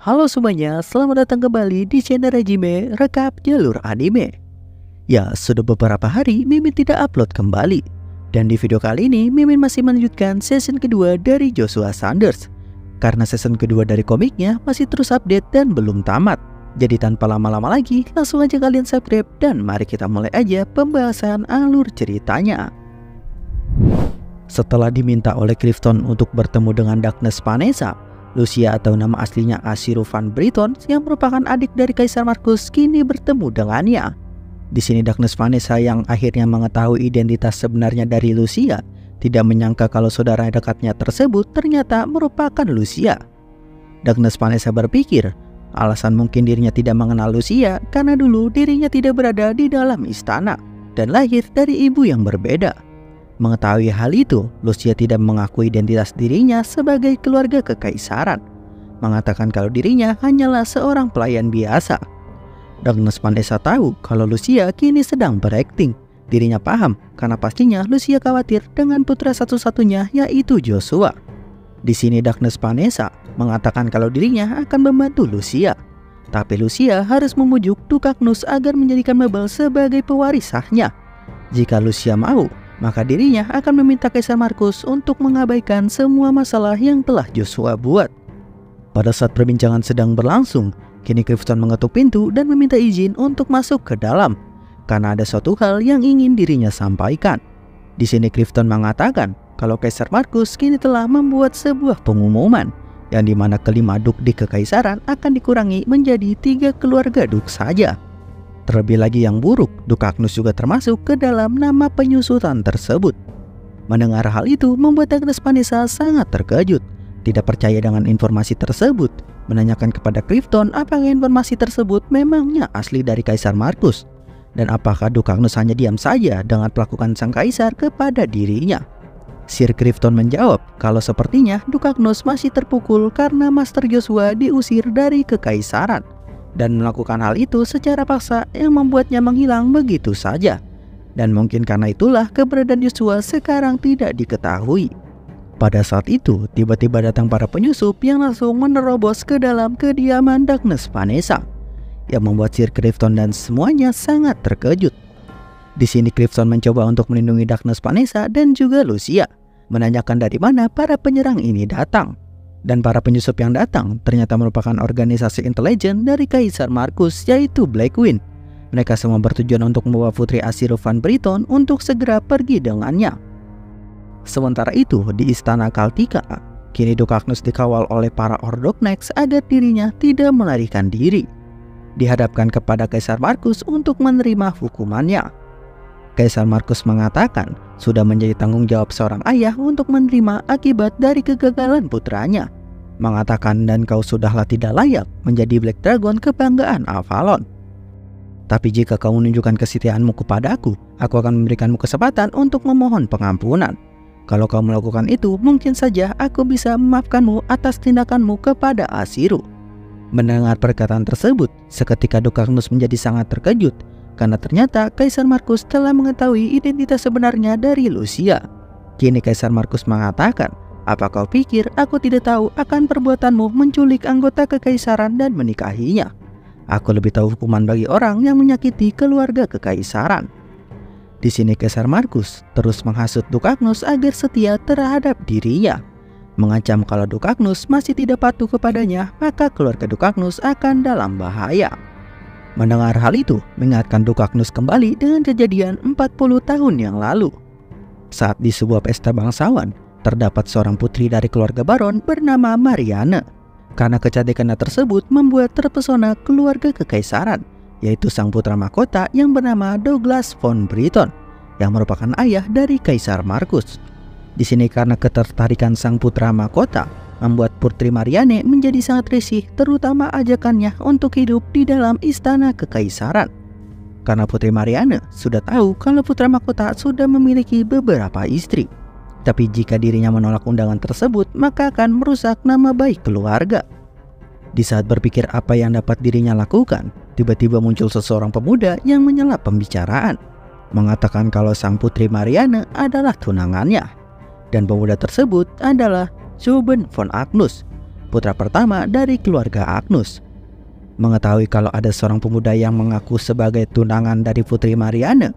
Halo semuanya, selamat datang kembali di channel Regime Rekap Jalur Anime. Ya, sudah beberapa hari Mimin tidak upload kembali. Dan di video kali ini Mimin masih melanjutkan season kedua dari Joshua Sanders. Karena season kedua dari komiknya masih terus update dan belum tamat. Jadi tanpa lama-lama lagi, langsung aja kalian subscribe dan mari kita mulai aja pembahasan alur ceritanya. Setelah diminta oleh Clifton untuk bertemu dengan Darkness Vanessa, Lucia atau nama aslinya Asiru Van Britton yang merupakan adik dari Kaisar Markus kini bertemu dengannya. Di sini Darkness Vanessa yang akhirnya mengetahui identitas sebenarnya dari Lucia tidak menyangka kalau saudara dekatnya tersebut ternyata merupakan Lucia. Darkness Vanessa berpikir alasan mungkin dirinya tidak mengenal Lucia karena dulu dirinya tidak berada di dalam istana dan lahir dari ibu yang berbeda. Mengetahui hal itu, Lucia tidak mengakui identitas dirinya sebagai keluarga kekaisaran, mengatakan kalau dirinya hanyalah seorang pelayan biasa. Darkness Vanessa tahu kalau Lucia kini sedang berakting. Dirinya paham karena pastinya Lucia khawatir dengan putra satu-satunya yaitu Joshua. Di sini Darkness Vanessa mengatakan kalau dirinya akan membantu Lucia. Tapi Lucia harus memujuk Dukaknus agar menjadikan Mabel sebagai pewaris sahnya. Jika Lucia mau, maka dirinya akan meminta Kaisar Markus untuk mengabaikan semua masalah yang telah Joshua buat. Pada saat perbincangan sedang berlangsung, kini Clifton mengetuk pintu dan meminta izin untuk masuk ke dalam karena ada suatu hal yang ingin dirinya sampaikan. Di sini Clifton mengatakan kalau Kaisar Markus kini telah membuat sebuah pengumuman yang dimana kelima duk di kekaisaran akan dikurangi menjadi 3 keluarga duk saja. Terlebih lagi yang buruk, Dukaknus juga termasuk ke dalam nama penyusutan tersebut. Mendengar hal itu membuat Darkness Vanessa sangat terkejut, tidak percaya dengan informasi tersebut, menanyakan kepada Clifton apakah informasi tersebut memangnya asli dari Kaisar Markus, dan apakah Dukaknus hanya diam saja dengan pelakukan sang kaisar kepada dirinya. Sir Clifton menjawab kalau sepertinya Dukaknus masih terpukul karena Master Joshua diusir dari kekaisaran dan melakukan hal itu secara paksa yang membuatnya menghilang begitu saja. Dan mungkin karena itulah keberadaan Joshua sekarang tidak diketahui. Pada saat itu, tiba-tiba datang para penyusup yang langsung menerobos ke dalam kediaman Darkness Vanessa, yang membuat Sir Clifton dan semuanya sangat terkejut. Di sini Clifton mencoba untuk melindungi Darkness Vanessa dan juga Lucia, menanyakan dari mana para penyerang ini datang. Dan para penyusup yang datang ternyata merupakan organisasi intelijen dari Kaisar Markus yaitu Blackwing. Mereka semua bertujuan untuk membawa Putri Asiru Van Britton untuk segera pergi dengannya. Sementara itu di Istana Kaltika, kini Dukaknus dikawal oleh para Ordoknex agar dirinya tidak melarikan diri. Dihadapkan kepada Kaisar Markus untuk menerima hukumannya. Kaisar Markus mengatakan sudah menjadi tanggung jawab seorang ayah untuk menerima akibat dari kegagalan putranya. Mengatakan dan kau sudahlah tidak layak menjadi Black Dragon kebanggaan Avalon. Tapi jika kau menunjukkan kesetiaanmu kepadaku, aku akan memberikanmu kesempatan untuk memohon pengampunan. Kalau kau melakukan itu, mungkin saja aku bisa memaafkanmu atas tindakanmu kepada Asiru. Mendengar perkataan tersebut, seketika Dukaknus menjadi sangat terkejut karena ternyata Kaisar Markus telah mengetahui identitas sebenarnya dari Lucia. Kini Kaisar Markus mengatakan, apa kau pikir aku tidak tahu akan perbuatanmu menculik anggota kekaisaran dan menikahinya? Aku lebih tahu hukuman bagi orang yang menyakiti keluarga kekaisaran. Di sini Kaisar Markus terus menghasut Dukaknus agar setia terhadap dirinya, mengancam kalau Dukaknus masih tidak patuh kepadanya, maka keluarga Dukaknus akan dalam bahaya. Mendengar hal itu, mengingatkan Dukaknus kembali dengan kejadian 40 tahun yang lalu. Saat di sebuah pesta bangsawan, terdapat seorang putri dari keluarga baron bernama Marianne. Karena kecantikannya tersebut membuat terpesona keluarga kekaisaran, yaitu sang putra mahkota yang bernama Douglas von Britton, yang merupakan ayah dari Kaisar Markus. Di sini karena ketertarikan sang putra mahkota, membuat Putri Marianne menjadi sangat risih, terutama ajakannya untuk hidup di dalam istana kekaisaran. Karena Putri Marianne sudah tahu kalau putra mahkota sudah memiliki beberapa istri. Tapi jika dirinya menolak undangan tersebut, maka akan merusak nama baik keluarga. Di saat berpikir apa yang dapat dirinya lakukan, tiba-tiba muncul seseorang pemuda yang menyela pembicaraan, mengatakan kalau sang Putri Marianne adalah tunangannya. Dan pemuda tersebut adalah Zeuben von Agnus, putra pertama dari keluarga Agnus. Mengetahui kalau ada seorang pemuda yang mengaku sebagai tunangan dari Putri Marianne,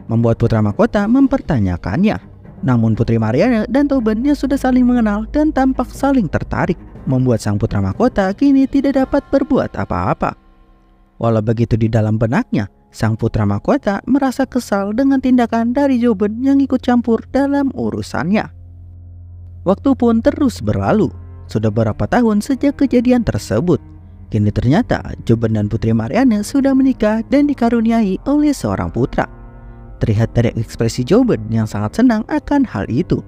membuat putra mahkota mempertanyakannya. Namun Putri Marianne dan Tobin yang sudah saling mengenal dan tampak saling tertarik, membuat sang putra mahkota kini tidak dapat berbuat apa-apa. Walau begitu di dalam benaknya, sang putra mahkota merasa kesal dengan tindakan dari Joben yang ikut campur dalam urusannya. Waktu pun terus berlalu. Sudah beberapa tahun sejak kejadian tersebut. Kini ternyata Joben dan Putri Marianne sudah menikah dan dikaruniai oleh seorang putra. Terlihat dari ekspresi Joben yang sangat senang akan hal itu.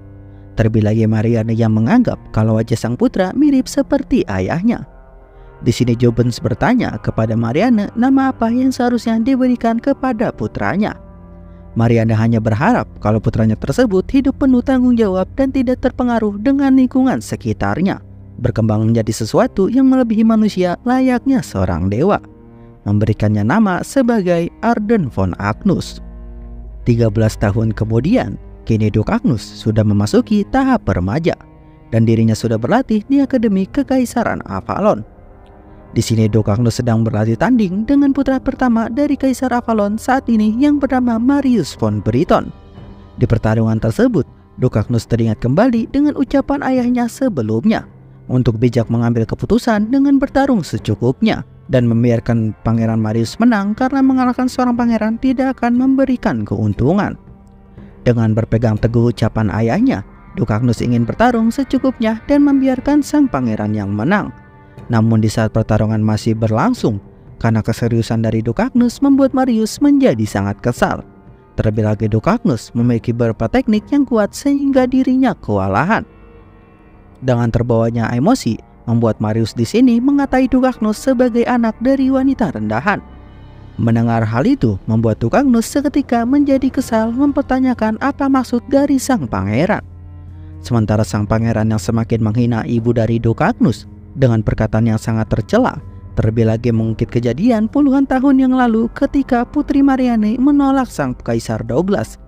Terlebih lagi Marianne yang menganggap kalau wajah sang putra mirip seperti ayahnya. Di sini Joben bertanya kepada Marianne nama apa yang seharusnya diberikan kepada putranya. Marianne hanya berharap kalau putranya tersebut hidup penuh tanggung jawab dan tidak terpengaruh dengan lingkungan sekitarnya, berkembang menjadi sesuatu yang melebihi manusia layaknya seorang dewa. Memberikannya nama sebagai Arden von Agnus. 13 tahun kemudian, kini Duk Agnus sudah memasuki tahap remaja dan dirinya sudah berlatih di Akademi Kekaisaran Avalon. Di sini Duk Agnus sedang berlatih tanding dengan putra pertama dari Kaisar Avalon saat ini yang bernama Marius von Briton. Di pertarungan tersebut, Duk Agnus teringat kembali dengan ucapan ayahnya sebelumnya untuk bijak mengambil keputusan dengan bertarung secukupnya dan membiarkan Pangeran Marius menang karena mengalahkan seorang pangeran tidak akan memberikan keuntungan. Dengan berpegang teguh ucapan ayahnya, Duk Agnus ingin bertarung secukupnya dan membiarkan sang pangeran yang menang. Namun di saat pertarungan masih berlangsung, karena keseriusan dari Duk Agnus membuat Marius menjadi sangat kesal. Terlebih lagi Duk Agnus memiliki beberapa teknik yang kuat sehingga dirinya kewalahan. Dengan terbawanya emosi, membuat Marius di sini mengatai Duk Agnus sebagai anak dari wanita rendahan. Mendengar hal itu, membuat Duk Agnus seketika menjadi kesal mempertanyakan apa maksud dari sang pangeran. Sementara sang pangeran yang semakin menghina ibu dari Duk Agnus dengan perkataan yang sangat tercela, terlebih lagi mengungkit kejadian puluhan tahun yang lalu ketika Putri Marianne menolak sang Kaisar Douglas.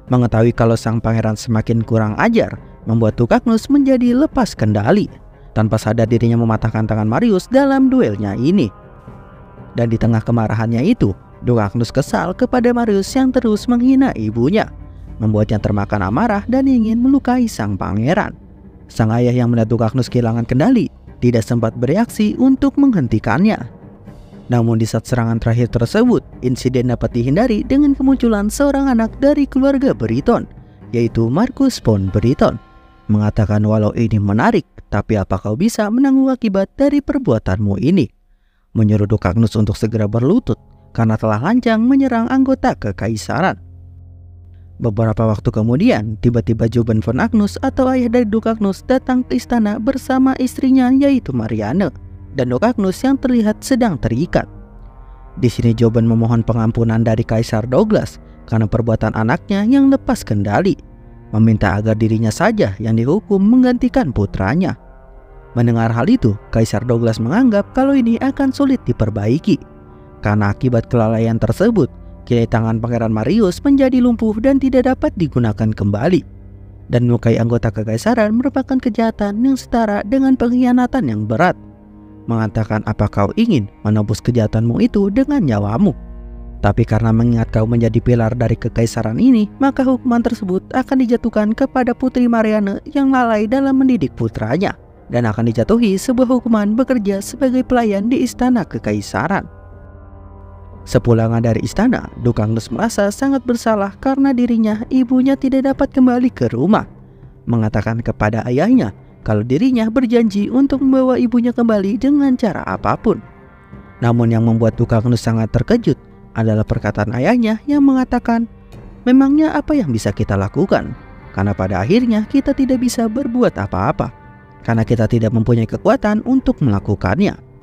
Mengetahui kalau sang pangeran semakin kurang ajar, membuat Duk Agnus menjadi lepas kendali. Tanpa sadar dirinya mematahkan tangan Marius dalam duelnya ini. Dan di tengah kemarahannya itu, Duk Agnus kesal kepada Marius yang terus menghina ibunya, membuatnya termakan amarah dan ingin melukai sang pangeran. Sang ayah yang melihat Duk Agnus kehilangan kendali tidak sempat bereaksi untuk menghentikannya. Namun di saat serangan terakhir tersebut, insiden dapat dihindari dengan kemunculan seorang anak dari keluarga Briton, yaitu Marcus von Briton. Mengatakan walau ini menarik, tapi apa kau bisa menanggung akibat dari perbuatanmu ini? Menyuruh Duk Agnus untuk segera berlutut karena telah lancang menyerang anggota kekaisaran. Beberapa waktu kemudian, tiba-tiba Joben von Agnus atau ayah dari Duk Agnus datang ke istana bersama istrinya yaitu Marianne dan Duk Agnus yang terlihat sedang terikat. Di sini Joben memohon pengampunan dari Kaisar Douglas karena perbuatan anaknya yang lepas kendali, meminta agar dirinya saja yang dihukum menggantikan putranya. Mendengar hal itu, Kaisar Douglas menganggap kalau ini akan sulit diperbaiki. Karena akibat kelalaian tersebut, kini tangan Pangeran Marius menjadi lumpuh dan tidak dapat digunakan kembali. Dan melukai anggota kekaisaran merupakan kejahatan yang setara dengan pengkhianatan yang berat. Mengatakan apa kau ingin menebus kejahatanmu itu dengan nyawamu. Tapi karena mengingat kau menjadi pilar dari kekaisaran ini, maka hukuman tersebut akan dijatuhkan kepada Putri Marianne yang lalai dalam mendidik putranya, dan akan dijatuhi sebuah hukuman bekerja sebagai pelayan di istana kekaisaran. Sepulangan dari istana, Duk Agnus merasa sangat bersalah karena dirinya ibunya tidak dapat kembali ke rumah. Mengatakan kepada ayahnya kalau dirinya berjanji untuk membawa ibunya kembali dengan cara apapun. Namun yang membuat Duk Agnus sangat terkejut adalah perkataan ayahnya yang mengatakan, memangnya apa yang bisa kita lakukan? Karena pada akhirnya kita tidak bisa berbuat apa-apa, karena kita tidak mempunyai kekuatan untuk melakukannya.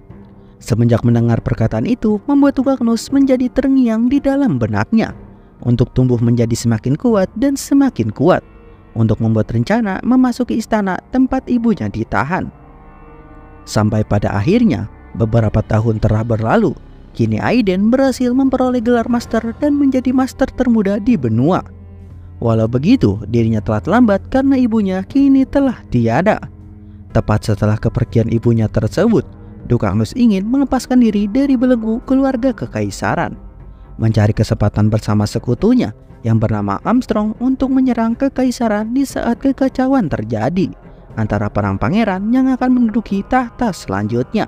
Semenjak mendengar perkataan itu, membuat Duk Agnus menjadi terngiang di dalam benaknya untuk tumbuh menjadi semakin kuat dan semakin kuat untuk membuat rencana memasuki istana tempat ibunya ditahan. Sampai pada akhirnya, beberapa tahun telah berlalu, kini Aiden berhasil memperoleh gelar master dan menjadi master termuda di benua. Walau begitu, dirinya telah terlambat karena ibunya kini telah tiada. Tepat setelah kepergian ibunya tersebut, Duk Agnus ingin melepaskan diri dari belenggu keluarga kekaisaran, mencari kesempatan bersama sekutunya yang bernama Armstrong untuk menyerang kekaisaran di saat kekacauan terjadi antara perang pangeran yang akan menduduki tahta selanjutnya.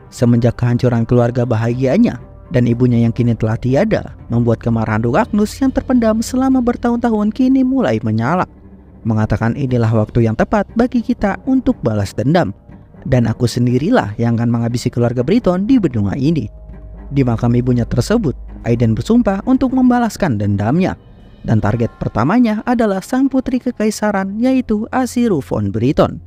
Semenjak kehancuran keluarga bahagianya dan ibunya yang kini telah tiada, membuat kemarahan Duk Agnus yang terpendam selama bertahun-tahun kini mulai menyala, mengatakan inilah waktu yang tepat bagi kita untuk balas dendam, dan aku sendirilah yang akan menghabisi keluarga Britton di benua ini. Di makam ibunya tersebut, Aiden bersumpah untuk membalaskan dendamnya, dan target pertamanya adalah sang putri kekaisaran yaitu Asiru von Britton,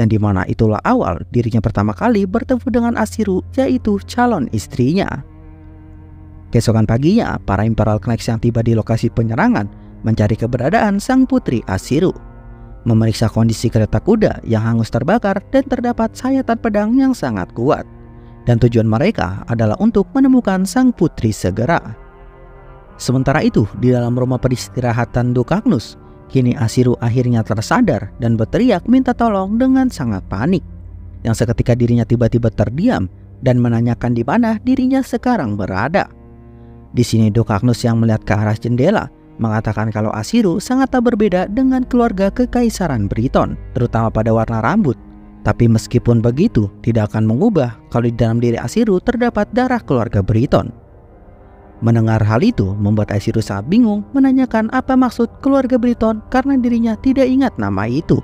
yang dimana itulah awal dirinya pertama kali bertemu dengan Asiru, yaitu calon istrinya. Keesokan paginya, para Imperial Knights yang tiba di lokasi penyerangan mencari keberadaan sang putri Asiru, memeriksa kondisi kereta kuda yang hangus terbakar dan terdapat sayatan pedang yang sangat kuat, dan tujuan mereka adalah untuk menemukan sang putri segera. Sementara itu, di dalam rumah peristirahatan Duk Agnus, kini Asiru akhirnya tersadar dan berteriak minta tolong dengan sangat panik, yang seketika dirinya tiba-tiba terdiam dan menanyakan di mana dirinya sekarang berada. Di sini Duk Agnus yang melihat ke arah jendela mengatakan kalau Asiru sangat tak berbeda dengan keluarga kekaisaran Britton, terutama pada warna rambut. Tapi meskipun begitu, tidak akan mengubah kalau di dalam diri Asiru terdapat darah keluarga Britton. Mendengar hal itu membuat Asiru sangat bingung menanyakan apa maksud keluarga Britton karena dirinya tidak ingat nama itu.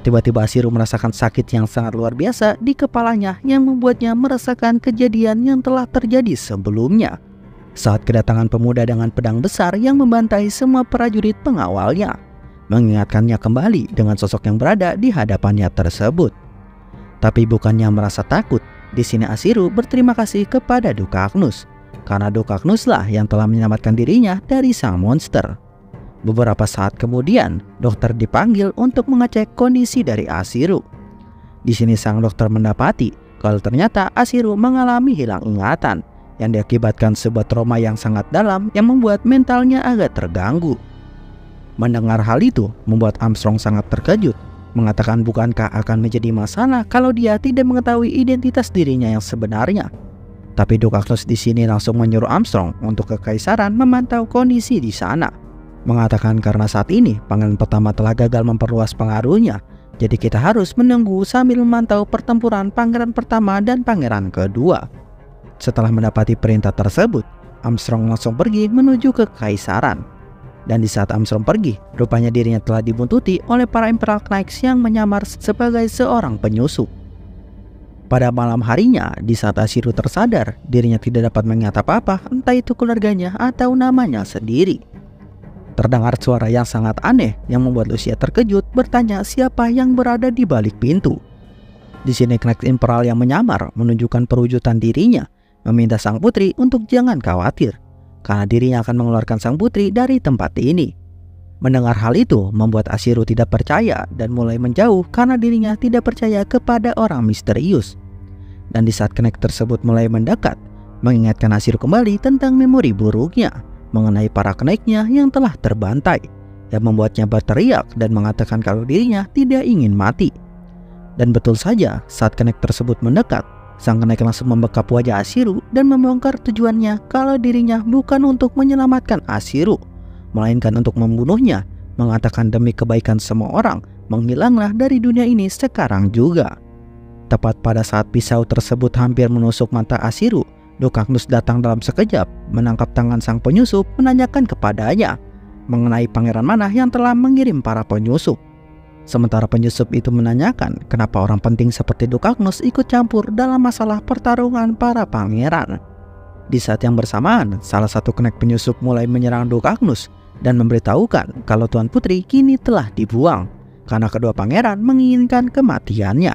Tiba-tiba Asiru merasakan sakit yang sangat luar biasa di kepalanya yang membuatnya merasakan kejadian yang telah terjadi sebelumnya, saat kedatangan pemuda dengan pedang besar yang membantai semua prajurit pengawalnya, mengingatkannya kembali dengan sosok yang berada di hadapannya tersebut. Tapi bukannya merasa takut, di sini Asiru berterima kasih kepada Duk Agnus, karena Duk Agnus lah yang telah menyelamatkan dirinya dari sang monster. Beberapa saat kemudian, dokter dipanggil untuk mengecek kondisi dari Asiru. Di sini sang dokter mendapati kalau ternyata Asiru mengalami hilang ingatan yang diakibatkan sebuah trauma yang sangat dalam yang membuat mentalnya agak terganggu. Mendengar hal itu membuat Armstrong sangat terkejut, mengatakan bukankah akan menjadi masalah kalau dia tidak mengetahui identitas dirinya yang sebenarnya. Tapi Duk Agnus di sini langsung menyuruh Armstrong untuk kekaisaran memantau kondisi di sana, mengatakan karena saat ini pangeran pertama telah gagal memperluas pengaruhnya, jadi kita harus menunggu sambil memantau pertempuran pangeran pertama dan pangeran kedua. Setelah mendapati perintah tersebut, Armstrong langsung pergi menuju ke kekaisaran. Dan di saat Armstrong pergi, rupanya dirinya telah dibuntuti oleh para Imperial Knights yang menyamar sebagai seorang penyusup. Pada malam harinya, di saat Asiru tersadar, dirinya tidak dapat mengingat apa-apa, entah itu keluarganya atau namanya sendiri. Terdengar suara yang sangat aneh yang membuat Lucia terkejut bertanya siapa yang berada di balik pintu. Di sini Knights Imperial yang menyamar menunjukkan perwujudan dirinya, meminta sang putri untuk jangan khawatir, karena dirinya akan mengeluarkan sang putri dari tempat ini. Mendengar hal itu membuat Asiru tidak percaya dan mulai menjauh karena dirinya tidak percaya kepada orang misterius. Dan di saat Knight tersebut mulai mendekat, mengingatkan Asiru kembali tentang memori buruknya mengenai para Knight-nya yang telah terbantai, yang membuatnya berteriak dan mengatakan kalau dirinya tidak ingin mati. Dan betul saja, saat Knight tersebut mendekat, sang Knight langsung membekap wajah Asiru dan membongkar tujuannya kalau dirinya bukan untuk menyelamatkan Asiru, melainkan untuk membunuhnya, mengatakan demi kebaikan semua orang, menghilanglah dari dunia ini sekarang juga. Tepat pada saat pisau tersebut hampir menusuk mata Asiru, Duk Agnus datang dalam sekejap, menangkap tangan sang penyusup, menanyakan kepadanya mengenai pangeran mana yang telah mengirim para penyusup. Sementara penyusup itu menanyakan kenapa orang penting seperti Duk Agnus ikut campur dalam masalah pertarungan para pangeran. Di saat yang bersamaan, salah satu Knight penyusup mulai menyerang Duk Agnus dan memberitahukan kalau Tuan Putri kini telah dibuang karena kedua pangeran menginginkan kematiannya.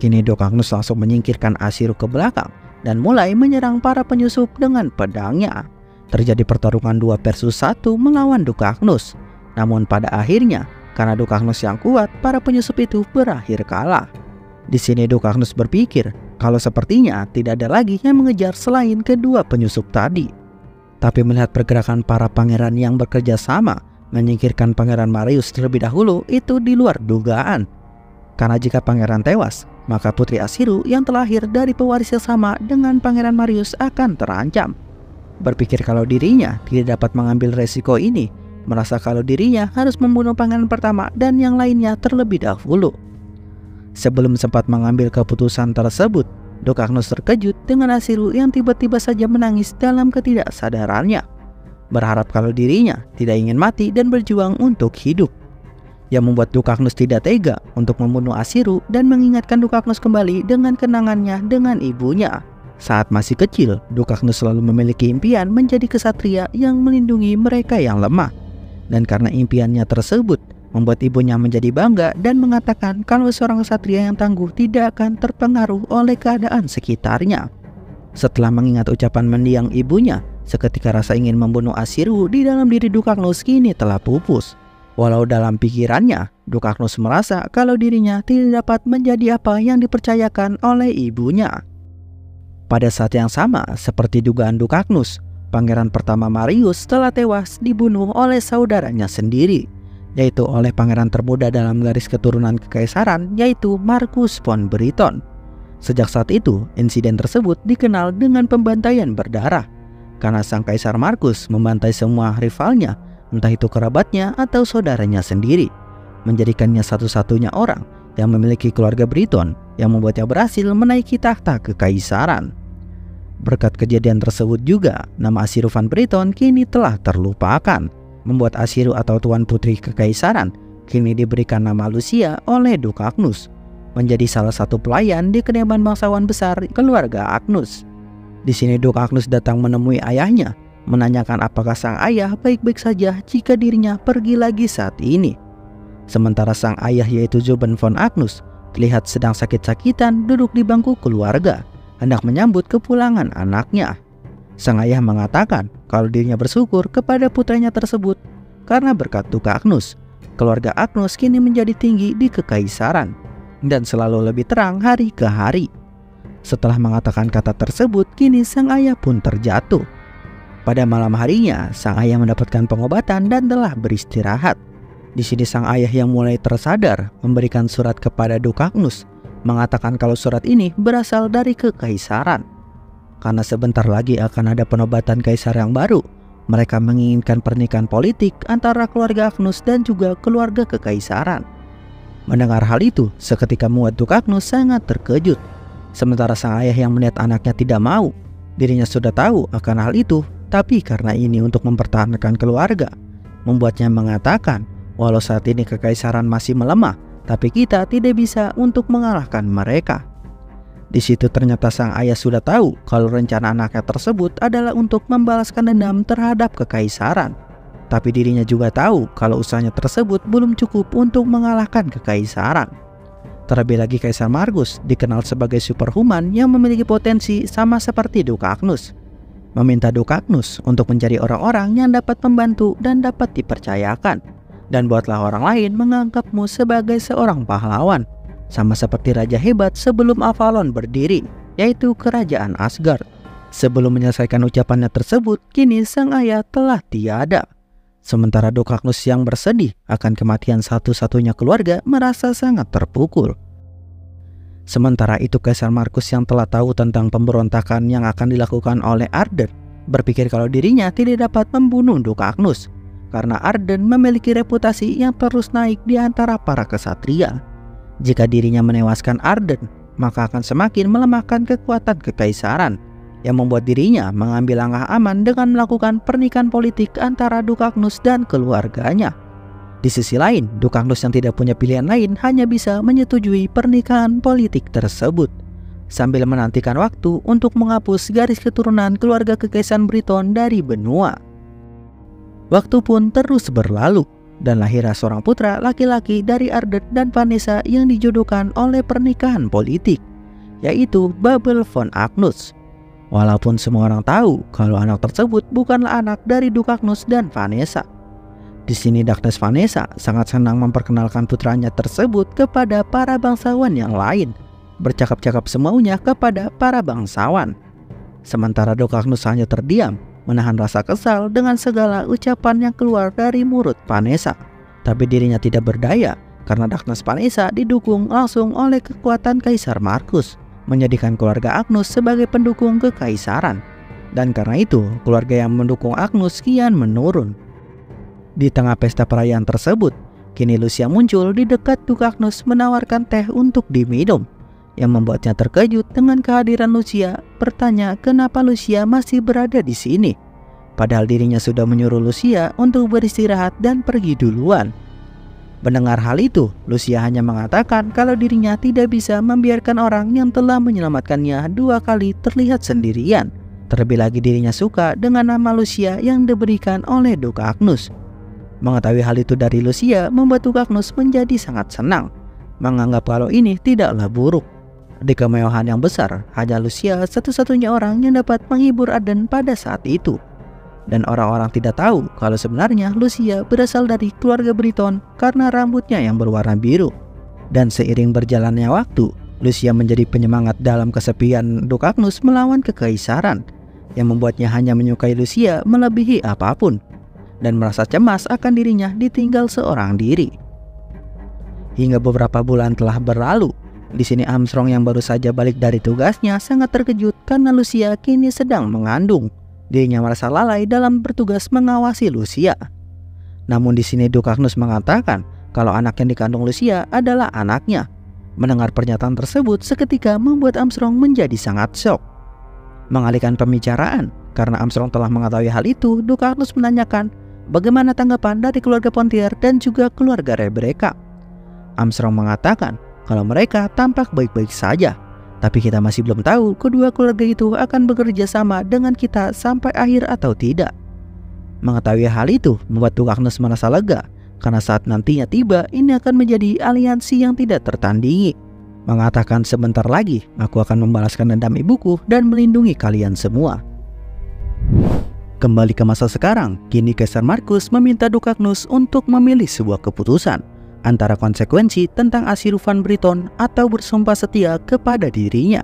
Kini Duk Agnus langsung menyingkirkan Asiru ke belakang dan mulai menyerang para penyusup dengan pedangnya. Terjadi pertarungan 2 versus 1 melawan Duk Agnus. Namun pada akhirnya, karena Duk Agnus yang kuat, para penyusup itu berakhir kalah. Di sini Duk Agnus berpikir kalau sepertinya tidak ada lagi yang mengejar selain kedua penyusup tadi. Tapi melihat pergerakan para pangeran yang bekerja sama menyingkirkan Pangeran Marius terlebih dahulu, itu di luar dugaan. Karena jika pangeran tewas, maka putri Ashiru yang terlahir dari pewaris yang sama dengan pangeran Marius akan terancam. Berpikir kalau dirinya tidak dapat mengambil resiko ini, merasa kalau dirinya harus membunuh pangeran pertama dan yang lainnya terlebih dahulu. Sebelum sempat mengambil keputusan tersebut, Dukagnus terkejut dengan Ashiru yang tiba-tiba saja menangis dalam ketidaksadarannya, berharap kalau dirinya tidak ingin mati dan berjuang untuk hidup. Yang membuat Dukagnus tidak tega untuk membunuh Ashiru dan mengingatkan Dukagnus kembali dengan kenangannya dengan ibunya. Saat masih kecil, Dukagnus selalu memiliki impian menjadi kesatria yang melindungi mereka yang lemah. Dan karena impiannya tersebut, membuat ibunya menjadi bangga dan mengatakan kalau seorang kesatria yang tangguh tidak akan terpengaruh oleh keadaan sekitarnya. Setelah mengingat ucapan mendiang ibunya, seketika rasa ingin membunuh Ashiru di dalam diri Dukagnus kini telah pupus. Walau dalam pikirannya, Dukagnus merasa kalau dirinya tidak dapat menjadi apa yang dipercayakan oleh ibunya. Pada saat yang sama, seperti dugaan Dukagnus, pangeran pertama Marius telah tewas dibunuh oleh saudaranya sendiri, yaitu oleh pangeran termuda dalam garis keturunan kekaisaran, yaitu Marcus von Briton. Sejak saat itu, insiden tersebut dikenal dengan pembantaian berdarah, karena sang kaisar Marcus membantai semua rivalnya, entah itu kerabatnya atau saudaranya sendiri, menjadikannya satu-satunya orang yang memiliki keluarga Briton yang membuatnya berhasil menaiki tahta kekaisaran. Berkat kejadian tersebut juga, nama Ashiru van Briton kini telah terlupakan, membuat Ashiru atau Tuan Putri Kekaisaran kini diberikan nama Lucia oleh Dukagnus, menjadi salah satu pelayan di kediaman bangsawan besar keluarga Agnus. Di sini Dukagnus datang menemui ayahnya, menanyakan apakah sang ayah baik-baik saja jika dirinya pergi lagi saat ini. Sementara sang ayah yaitu Zeuben von Agnus terlihat sedang sakit-sakitan duduk di bangku keluarga, hendak menyambut kepulangan anaknya. Sang ayah mengatakan kalau dirinya bersyukur kepada putranya tersebut karena berkat Dukagnus, keluarga Agnus kini menjadi tinggi di kekaisaran dan selalu lebih terang hari ke hari. Setelah mengatakan kata tersebut, kini sang ayah pun terjatuh. Pada malam harinya, sang ayah mendapatkan pengobatan dan telah beristirahat. Di sini sang ayah yang mulai tersadar memberikan surat kepada Dukagnus, mengatakan kalau surat ini berasal dari kekaisaran. Karena sebentar lagi akan ada penobatan kaisar yang baru, mereka menginginkan pernikahan politik antara keluarga Agnus dan juga keluarga kekaisaran. Mendengar hal itu, seketika membuat Dukagnus sangat terkejut. Sementara sang ayah yang melihat anaknya tidak mau, dirinya sudah tahu akan hal itu, tapi karena ini untuk mempertahankan keluarga, membuatnya mengatakan walau saat ini kekaisaran masih melemah, tapi kita tidak bisa untuk mengalahkan mereka. Di situ ternyata sang ayah sudah tahu kalau rencana anaknya tersebut adalah untuk membalaskan dendam terhadap kekaisaran. Tapi dirinya juga tahu kalau usahanya tersebut belum cukup untuk mengalahkan kekaisaran. Terlebih lagi Kaisar Marcus dikenal sebagai superhuman yang memiliki potensi sama seperti Dukagnus. Meminta Dukagnus untuk mencari orang-orang yang dapat membantu dan dapat dipercayakan. Dan buatlah orang lain menganggapmu sebagai seorang pahlawan, sama seperti raja hebat sebelum Avalon berdiri, yaitu kerajaan Asgard. Sebelum menyelesaikan ucapannya tersebut, kini sang ayah telah tiada. Sementara Dukagnus yang bersedih akan kematian satu-satunya keluarga merasa sangat terpukul. Sementara itu Kaisar Marcus yang telah tahu tentang pemberontakan yang akan dilakukan oleh Arden, berpikir kalau dirinya tidak dapat membunuh Dukagnus, karena Arden memiliki reputasi yang terus naik di antara para kesatria. Jika dirinya menewaskan Arden, maka akan semakin melemahkan kekuatan kekaisaran, yang membuat dirinya mengambil langkah aman dengan melakukan pernikahan politik antara Dukagnus dan keluarganya. Di sisi lain, Dukagnus yang tidak punya pilihan lain hanya bisa menyetujui pernikahan politik tersebut, sambil menantikan waktu untuk menghapus garis keturunan keluarga kekaisaran Briton dari benua. Waktu pun terus berlalu, dan lahirlah seorang putra laki-laki dari Arden dan Vanessa yang dijodohkan oleh pernikahan politik, yaitu Babel von Agnus. Walaupun semua orang tahu kalau anak tersebut bukanlah anak dari Dukagnus dan Vanessa. Di sini Daphne Vanessa sangat senang memperkenalkan putranya tersebut kepada para bangsawan yang lain, bercakap-cakap semaunya kepada para bangsawan. Sementara Dukagnus hanya terdiam, menahan rasa kesal dengan segala ucapan yang keluar dari mulut Vanessa. Tapi dirinya tidak berdaya karena Darkness Vanessa didukung langsung oleh kekuatan Kaisar Markus, menjadikan keluarga Agnus sebagai pendukung kekaisaran. Dan karena itu, keluarga yang mendukung Agnus kian menurun. Di tengah pesta perayaan tersebut, kini Lucia muncul di dekat Duke Agnus menawarkan teh untuk diminum, yang membuatnya terkejut dengan kehadiran Lucia, bertanya kenapa Lucia masih berada di sini. Padahal dirinya sudah menyuruh Lucia untuk beristirahat dan pergi duluan. Mendengar hal itu, Lucia hanya mengatakan kalau dirinya tidak bisa membiarkan orang yang telah menyelamatkannya 2 kali terlihat sendirian. Terlebih lagi dirinya suka dengan nama Lucia yang diberikan oleh Duke Agnus. Mengetahui hal itu dari Lucia membuat Duke Agnus menjadi sangat senang, menganggap kalau ini tidaklah buruk. Di kemewahan yang besar, hanya Lucia satu-satunya orang yang dapat menghibur Arden pada saat itu. Dan orang-orang tidak tahu kalau sebenarnya Lucia berasal dari keluarga Britton karena rambutnya yang berwarna biru. Dan seiring berjalannya waktu, Lucia menjadi penyemangat dalam kesepian Duke Agnus melawan kekaisaran, yang membuatnya hanya menyukai Lucia melebihi apapun, dan merasa cemas akan dirinya ditinggal seorang diri. Hingga beberapa bulan telah berlalu, di sini Armstrong yang baru saja balik dari tugasnya sangat terkejut karena Lucia kini sedang mengandung. Dirinya merasa lalai dalam bertugas mengawasi Lucia. Namun di sini Duke Agnus mengatakan kalau anak yang dikandung Lucia adalah anaknya. Mendengar pernyataan tersebut seketika membuat Armstrong menjadi sangat shock. Mengalihkan pembicaraan, karena Armstrong telah mengetahui hal itu, Duke Agnus menanyakan bagaimana tanggapan dari keluarga Pontier dan juga keluarga Rebecca. Armstrong mengatakan kalau mereka tampak baik-baik saja, tapi kita masih belum tahu kedua keluarga itu akan bekerja sama dengan kita sampai akhir atau tidak. Mengetahui hal itu membuat Duke Agnus merasa lega, karena saat nantinya tiba ini akan menjadi aliansi yang tidak tertandingi. Mengatakan sebentar lagi aku akan membalaskan dendam ibuku dan melindungi kalian semua. Kembali ke masa sekarang, kini Kaisar Markus meminta Duke Agnus untuk memilih sebuah keputusan antara konsekuensi tentang Aziru Van Britton atau bersumpah setia kepada dirinya.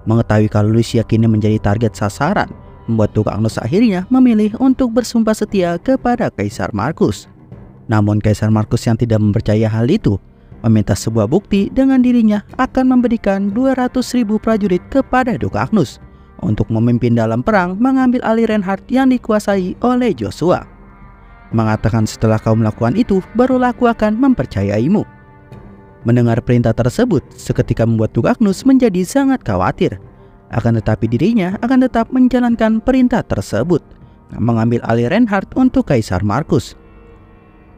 Mengetahui kalau Lucia kini menjadi target sasaran, membuat Duke Agnus akhirnya memilih untuk bersumpah setia kepada Kaisar Markus. Namun Kaisar Markus yang tidak mempercaya hal itu, meminta sebuah bukti dengan dirinya akan memberikan 200.000 prajurit kepada Duke Agnus untuk memimpin dalam perang mengambil alih Reinhardt yang dikuasai oleh Joshua. Mengatakan setelah kau melakukan itu, barulah aku akan mempercayaimu. Mendengar perintah tersebut, seketika membuat Duke Agnus menjadi sangat khawatir. Akan tetapi dirinya akan tetap menjalankan perintah tersebut, mengambil alih Reinhardt untuk Kaisar Markus.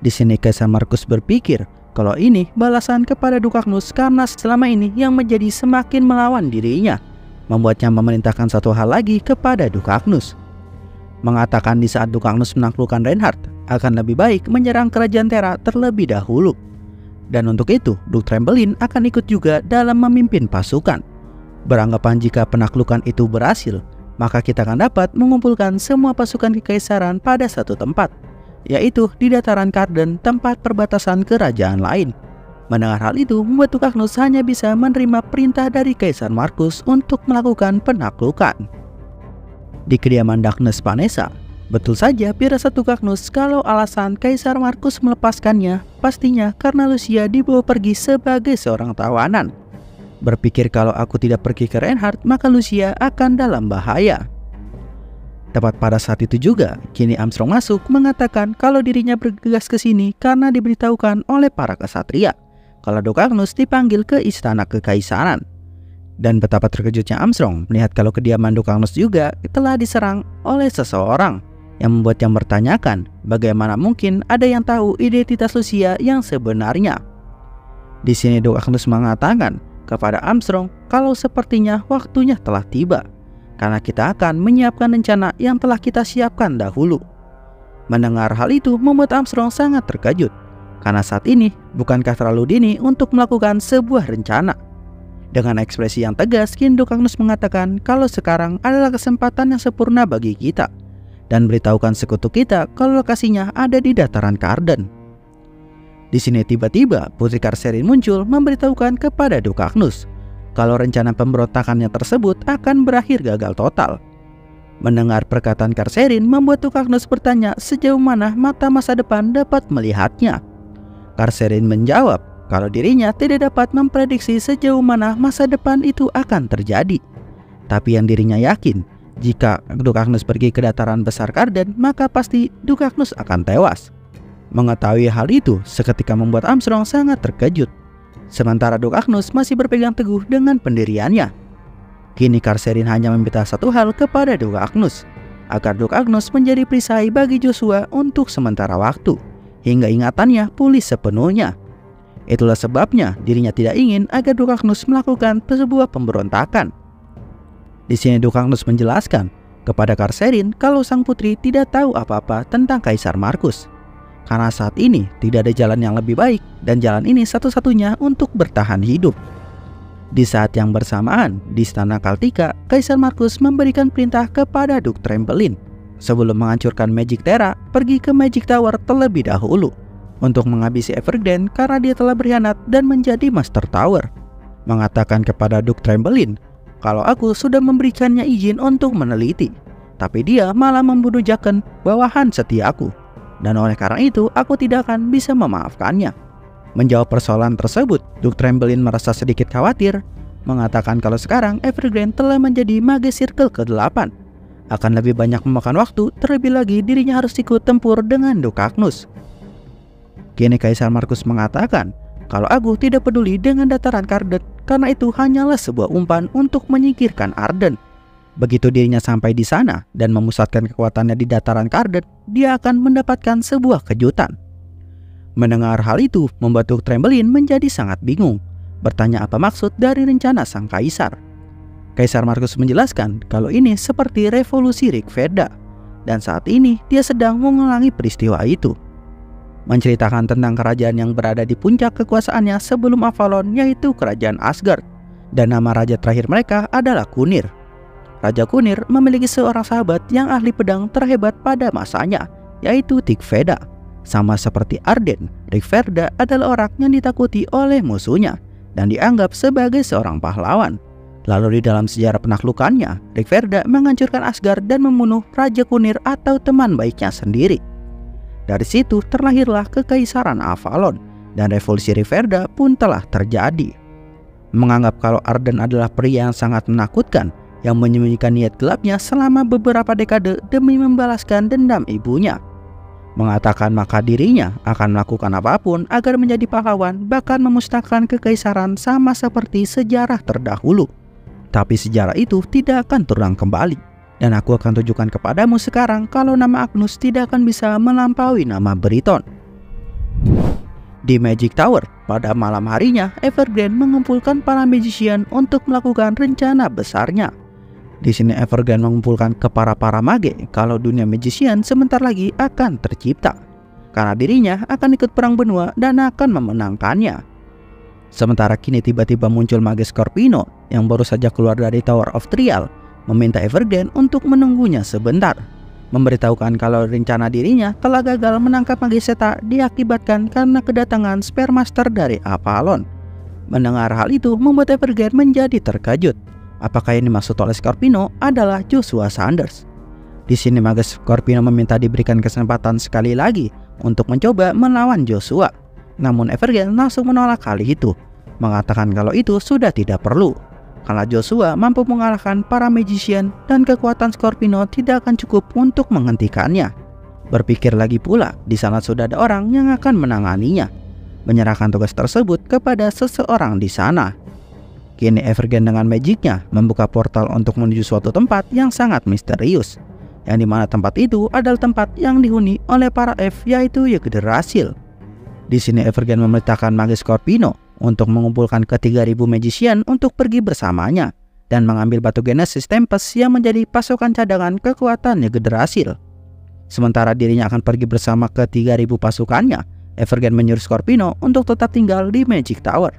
Di sini Kaisar Markus berpikir kalau ini balasan kepada Duke Agnus karena selama ini yang menjadi semakin melawan dirinya, membuatnya memerintahkan satu hal lagi kepada Duke Agnus. Mengatakan di saat Duke Agnus menaklukkan Reinhardt, akan lebih baik menyerang kerajaan Terra terlebih dahulu. Dan untuk itu, Duke Trembelin akan ikut juga dalam memimpin pasukan. Beranggapan jika penaklukan itu berhasil, maka kita akan dapat mengumpulkan semua pasukan kekaisaran pada satu tempat, yaitu di dataran Carden, tempat perbatasan kerajaan lain. Mendengar hal itu, membuat Duke Agnus hanya bisa menerima perintah dari Kaisar Markus untuk melakukan penaklukan. Di kediaman Darkness Vanessa, betul saja firasat Duke Agnus kalau alasan Kaisar Markus melepaskannya pastinya karena Lucia dibawa pergi sebagai seorang tawanan. Berpikir kalau aku tidak pergi ke Reinhardt, maka Lucia akan dalam bahaya. Tepat pada saat itu juga, kini Armstrong masuk mengatakan kalau dirinya bergegas ke sini karena diberitahukan oleh para kesatria kalau Duke Agnus dipanggil ke istana kekaisaran. Dan betapa terkejutnya Armstrong melihat kalau kediaman Duke Agnus juga telah diserang oleh seseorang, yang membuatnya bertanyakan bagaimana mungkin ada yang tahu identitas Lucia yang sebenarnya. Di sini Duke Agnus mengatakan kepada Armstrong kalau sepertinya waktunya telah tiba, karena kita akan menyiapkan rencana yang telah kita siapkan dahulu. Mendengar hal itu membuat Armstrong sangat terkejut, karena saat ini bukankah terlalu dini untuk melakukan sebuah rencana. Dengan ekspresi yang tegas, Duke Agnus mengatakan kalau sekarang adalah kesempatan yang sempurna bagi kita, dan beritahukan sekutu kita kalau lokasinya ada di dataran Carden. Di sini tiba-tiba Putri Carcerin muncul memberitahukan kepada Duke Agnus kalau rencana pemberontakannya tersebut akan berakhir gagal total. Mendengar perkataan Carcerin membuat Duke Agnus bertanya sejauh mana mata masa depan dapat melihatnya. Karcerin menjawab kalau dirinya tidak dapat memprediksi sejauh mana masa depan itu akan terjadi. Tapi yang dirinya yakin, jika Duk Agnus pergi ke dataran besar Karden, maka pasti Duk Agnus akan tewas. Mengetahui hal itu seketika membuat Armstrong sangat terkejut. Sementara Duk Agnus masih berpegang teguh dengan pendiriannya. Kini Karcerin hanya meminta satu hal kepada Duk Agnus, agar Duk Agnus menjadi perisai bagi Joshua untuk sementara waktu, hingga ingatannya pulih sepenuhnya. Itulah sebabnya dirinya tidak ingin agar Duk Agnus melakukan sebuah pemberontakan. Di sini Duk Agnus menjelaskan kepada Karcerin kalau sang putri tidak tahu apa-apa tentang Kaisar Markus. Karena saat ini tidak ada jalan yang lebih baik dan jalan ini satu-satunya untuk bertahan hidup. Di saat yang bersamaan, di Istana Kaltika, Kaisar Markus memberikan perintah kepada Duk Trembelin sebelum menghancurkan Magic Terra pergi ke Magic Tower terlebih dahulu untuk menghabisi Evergrande karena dia telah berkhianat dan menjadi Master Tower. Mengatakan kepada Duk Trembelin kalau aku sudah memberikannya izin untuk meneliti, tapi dia malah membunuh Jaqen, bawahan setiaku. Dan oleh karena itu, aku tidak akan bisa memaafkannya. Menjawab persoalan tersebut, Duk Trembelin merasa sedikit khawatir, mengatakan kalau sekarang Evergrande telah menjadi Mage Circle ke-8. Akan lebih banyak memakan waktu, terlebih lagi dirinya harus ikut tempur dengan Duk Agnus. Kini Kaisar Markus mengatakan kalau aku tidak peduli dengan dataran Karden, karena itu hanyalah sebuah umpan untuk menyingkirkan Arden. Begitu dirinya sampai di sana dan memusatkan kekuatannya di dataran Karden, dia akan mendapatkan sebuah kejutan. Mendengar hal itu membuat Duk Trembelin menjadi sangat bingung, bertanya apa maksud dari rencana sang kaisar. Kaisar Markus menjelaskan kalau ini seperti revolusi Rigveda, dan saat ini dia sedang mengulangi peristiwa itu. Menceritakan tentang kerajaan yang berada di puncak kekuasaannya sebelum Avalon, yaitu kerajaan Asgard, dan nama raja terakhir mereka adalah Kunir. Raja Kunir memiliki seorang sahabat yang ahli pedang terhebat pada masanya, yaitu Rigveda. Sama seperti Arden, Rigveda adalah orang yang ditakuti oleh musuhnya dan dianggap sebagai seorang pahlawan. Lalu di dalam sejarah penaklukannya, Rigveda menghancurkan Asgard dan membunuh Raja Kunir atau teman baiknya sendiri. Dari situ terlahirlah Kekaisaran Avalon, dan revolusi Rigveda pun telah terjadi. Menganggap kalau Arden adalah pria yang sangat menakutkan, yang menyembunyikan niat gelapnya selama beberapa dekade demi membalaskan dendam ibunya. Mengatakan maka dirinya akan melakukan apapun agar menjadi pahlawan, bahkan memusnahkan kekaisaran sama seperti sejarah terdahulu. Tapi sejarah itu tidak akan terulang kembali, dan aku akan tunjukkan kepadamu sekarang kalau nama Agnus tidak akan bisa melampaui nama Briton. Di Magic Tower, pada malam harinya, Evergrande mengumpulkan para magician untuk melakukan rencana besarnya. Di sini Evergrande mengumpulkan ke para mage kalau dunia magician sebentar lagi akan tercipta, karena dirinya akan ikut perang benua dan akan memenangkannya. Sementara kini tiba-tiba muncul Mage Scorpino yang baru saja keluar dari Tower of Trial, meminta Evergrande untuk menunggunya sebentar, memberitahukan kalau rencana dirinya telah gagal menangkap Mage Zeta diakibatkan karena kedatangan Spearmaster dari Avalon. Mendengar hal itu membuat Evergrande menjadi terkejut. Apakah yang dimaksud oleh Scorpino adalah Joshua Sanders? Di sini Mage Scorpino meminta diberikan kesempatan sekali lagi untuk mencoba melawan Joshua. Namun Evergrande langsung menolak hal itu, mengatakan kalau itu sudah tidak perlu, karena Joshua mampu mengalahkan para magician dan kekuatan Scorpino tidak akan cukup untuk menghentikannya. Berpikir lagi pula, di sana sudah ada orang yang akan menanganinya, menyerahkan tugas tersebut kepada seseorang di sana. Kini Evergrande dengan magicnya membuka portal untuk menuju suatu tempat yang sangat misterius, yang dimana tempat itu adalah tempat yang dihuni oleh para elf, yaitu Yggdrasil. Di sini Evergrande memerintahkan Mage Scorpino untuk mengumpulkan ke 3.000 magician untuk pergi bersamanya dan mengambil batu Genesis Tempest yang menjadi pasukan cadangan kekuatan Yggdrasil. Sementara dirinya akan pergi bersama ke 3.000 pasukannya, Evergrande menyuruh Scorpino untuk tetap tinggal di Magic Tower,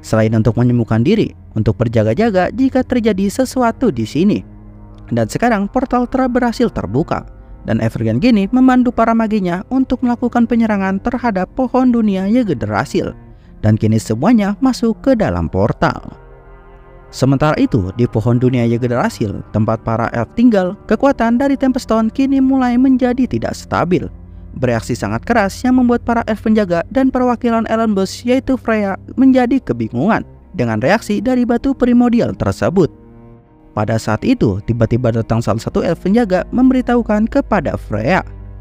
selain untuk menyembuhkan diri untuk berjaga-jaga jika terjadi sesuatu di sini. Dan sekarang portal telah berhasil terbuka, dan Evergrande kini memandu para maginya untuk melakukan penyerangan terhadap pohon dunia Yggdrasil, dan kini semuanya masuk ke dalam portal. Sementara itu, di pohon dunia Yggdrasil, tempat para elf tinggal, kekuatan dari Tempest Stone kini mulai menjadi tidak stabil. bereaksi sangat keras yang membuat para elf penjaga dan perwakilan Elenboss yaitu Freya menjadi kebingungan dengan reaksi dari batu primordial tersebut. Pada saat itu, tiba-tiba datang salah satu elf penjaga memberitahukan kepada Freya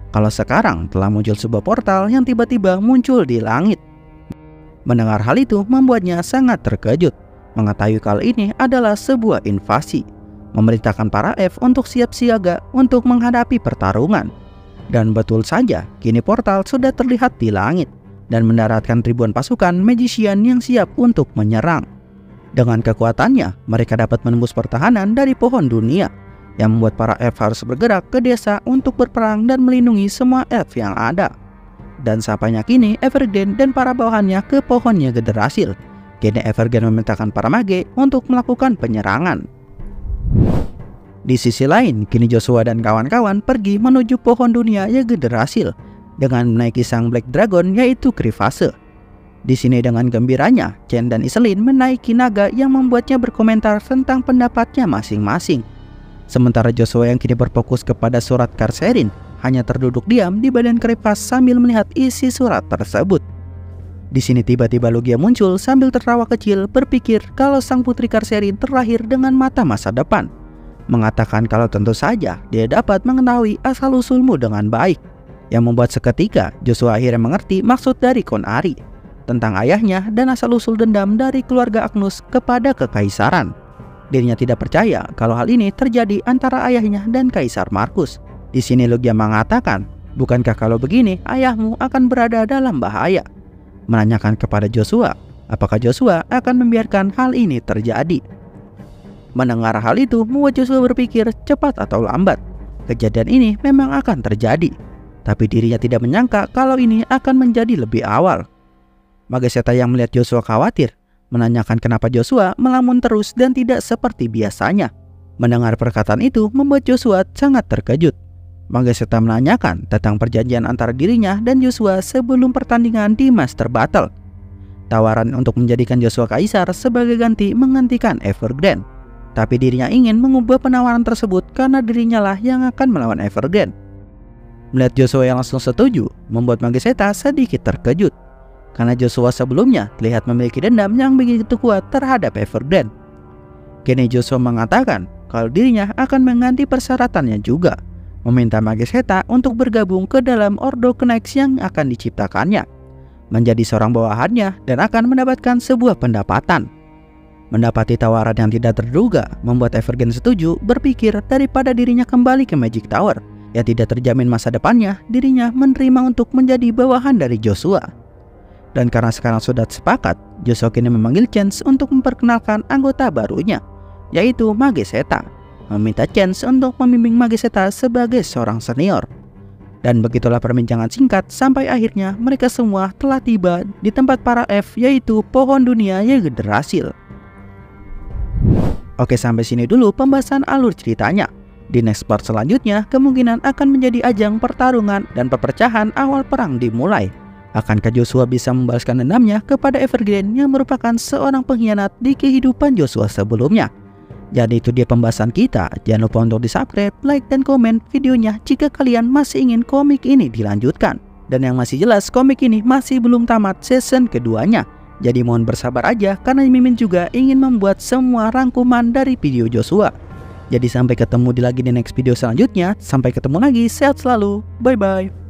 kalau sekarang telah muncul sebuah portal yang tiba-tiba muncul di langit. Mendengar hal itu membuatnya sangat terkejut, mengetahui kalau ini adalah sebuah invasi, memerintahkan para elf untuk siap siaga untuk menghadapi pertarungan. Dan betul saja, kini portal sudah terlihat di langit dan mendaratkan ribuan pasukan magician yang siap untuk menyerang. Dengan kekuatannya, mereka dapat menembus pertahanan dari pohon dunia, yang membuat para elf harus bergerak ke desa untuk berperang dan melindungi semua elf yang ada. Dan sampainya kini Evergreen dan para bawahannya ke pohonnya Yggdrasil. Kini Evergreen memerintahkan para mage untuk melakukan penyerangan. Di sisi lain, kini Joshua dan kawan-kawan pergi menuju pohon dunia Yggdrasil dengan menaiki sang Black Dragon yaitu Krivase. Di sini dengan gembiranya, Chen dan Iselin menaiki naga yang membuatnya berkomentar tentang pendapatnya masing-masing. Sementara Joshua yang kini berfokus kepada surat Karserin hanya terduduk diam di badan Krivase sambil melihat isi surat tersebut. Di sini tiba-tiba Lugia muncul sambil tertawa kecil berpikir kalau sang putri Karserin terlahir dengan mata masa depan. Mengatakan kalau tentu saja dia dapat mengetahui asal-usulmu dengan baik. Yang membuat seketika Joshua akhirnya mengerti maksud dari Konari tentang ayahnya dan asal-usul dendam dari keluarga Agnus kepada kekaisaran. Dirinya tidak percaya kalau hal ini terjadi antara ayahnya dan Kaisar Markus. Di sini Lugia mengatakan, bukankah kalau begini ayahmu akan berada dalam bahaya? Menanyakan kepada Joshua, apakah Joshua akan membiarkan hal ini terjadi? Mendengar hal itu membuat Joshua berpikir cepat atau lambat kejadian ini memang akan terjadi, tapi dirinya tidak menyangka kalau ini akan menjadi lebih awal. Mageseta yang melihat Joshua khawatir menanyakan kenapa Joshua melamun terus dan tidak seperti biasanya. Mendengar perkataan itu membuat Joshua sangat terkejut. Mageseta menanyakan tentang perjanjian antara dirinya dan Joshua sebelum pertandingan di Master Battle. Tawaran untuk menjadikan Joshua kaisar sebagai ganti menghentikan Evergreen. Tapi dirinya ingin mengubah penawaran tersebut karena dirinya lah yang akan melawan Evergreen. Melihat Joshua yang langsung setuju membuat Mageseta sedikit terkejut, karena Joshua sebelumnya terlihat memiliki dendam yang begitu kuat terhadap Evergreen. Kini Joshua mengatakan kalau dirinya akan mengganti persyaratannya juga, meminta Mageseta untuk bergabung ke dalam Ordo Knights yang akan diciptakannya, menjadi seorang bawahannya dan akan mendapatkan sebuah pendapatan. Mendapati tawaran yang tidak terduga membuat Evergreen setuju berpikir daripada dirinya kembali ke Magic Tower yang tidak terjamin masa depannya, dirinya menerima untuk menjadi bawahan dari Joshua. Dan karena sekarang sudah sepakat, Joshua kini memanggil Chance untuk memperkenalkan anggota barunya, yaitu Mageseta, meminta Chance untuk membimbing Mageseta sebagai seorang senior. Dan begitulah perbincangan singkat sampai akhirnya mereka semua telah tiba di tempat para elf yaitu pohon dunia Yggdrasil. Oke, sampai sini dulu pembahasan alur ceritanya. Di next part selanjutnya kemungkinan akan menjadi ajang pertarungan dan perpecahan awal perang dimulai. Akankah Joshua bisa membalaskan dendamnya kepada Evergreen yang merupakan seorang pengkhianat di kehidupan Joshua sebelumnya? Jadi itu dia pembahasan kita. Jangan lupa untuk di-subscribe, like, dan komen videonya jika kalian masih ingin komik ini dilanjutkan. Dan yang masih jelas komik ini masih belum tamat season keduanya. Jadi mohon bersabar aja karena Mimin juga ingin membuat semua rangkuman dari video Joshua. Jadi sampai ketemu lagi di next video selanjutnya. Sampai ketemu lagi, sehat selalu, bye bye.